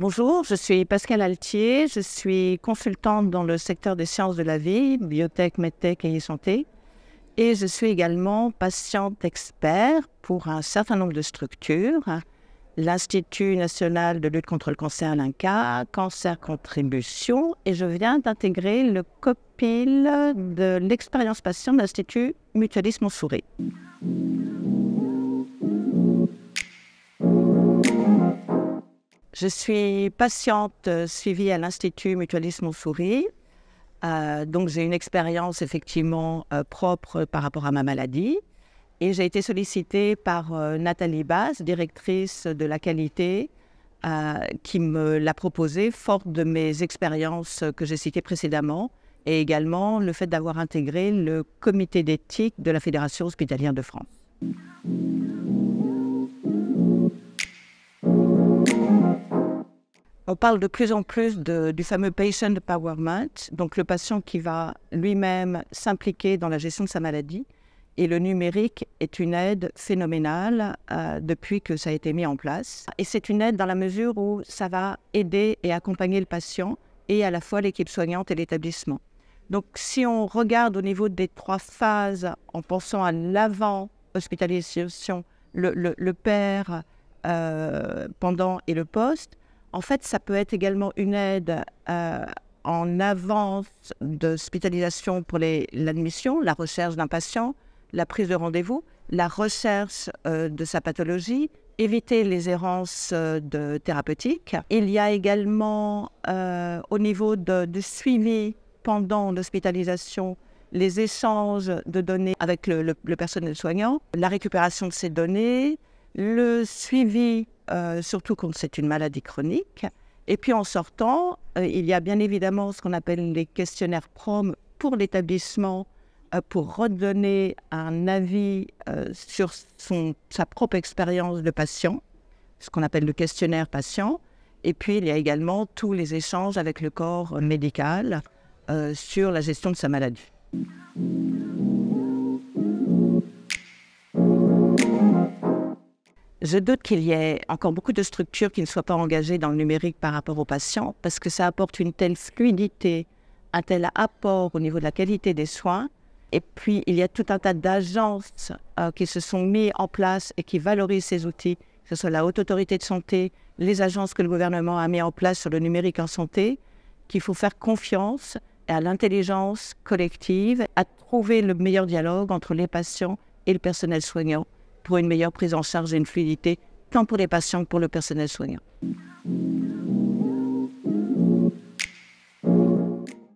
Bonjour, je suis Pascale Altier, je suis consultante dans le secteur des sciences de la vie, biotech, medtech et e-santé. Et je suis également patiente expert pour un certain nombre de structures, l'Institut national de lutte contre le cancer, l'INCa, Cancer Contribution, et je viens d'intégrer le COPIL de l'expérience patient de l'Institut Mutualisme Montsouris. Je suis patiente suivie à l'Institut Mutualisme Montsouris. Donc j'ai une expérience effectivement propre par rapport à ma maladie. Et j'ai été sollicitée par Nathalie Basse, directrice de la qualité, qui me l'a proposé, forte de mes expériences que j'ai citées précédemment, et également le fait d'avoir intégré le comité d'éthique de la Fédération hospitalière de France. On parle de plus en plus du fameux patient empowerment, donc le patient qui va lui-même s'impliquer dans la gestion de sa maladie. Et le numérique est une aide phénoménale depuis que ça a été mis en place. Et c'est une aide dans la mesure où ça va aider et accompagner le patient et à la fois l'équipe soignante et l'établissement. Donc si on regarde au niveau des 3 phases, en pensant à l'avant-hospitalisation, le père, pendant et le post, en fait, ça peut être également une aide en avance d'hospitalisation pour l'admission, la recherche d'un patient, la prise de rendez-vous, la recherche de sa pathologie, éviter les errances thérapeutiques. Il y a également, au niveau du suivi pendant l'hospitalisation, les échanges de données avec le personnel soignant, la récupération de ces données, le suivi, surtout quand c'est une maladie chronique. Et puis en sortant, il y a bien évidemment ce qu'on appelle les questionnaires PROM pour l'établissement, pour redonner un avis sur sa propre expérience de patient, ce qu'on appelle le questionnaire patient. Et puis il y a également tous les échanges avec le corps médical sur la gestion de sa maladie. Je doute qu'il y ait encore beaucoup de structures qui ne soient pas engagées dans le numérique par rapport aux patients, parce que ça apporte une telle fluidité, un tel apport au niveau de la qualité des soins. Et puis, il y a tout un tas d'agences qui se sont mis en place et qui valorisent ces outils, que ce soit la Haute Autorité de Santé, les agences que le gouvernement a mis en place sur le numérique en santé, qu'il faut faire confiance à l'intelligence collective, à trouver le meilleur dialogue entre les patients et le personnel soignant, pour une meilleure prise en charge et une fluidité, tant pour les patients que pour le personnel soignant.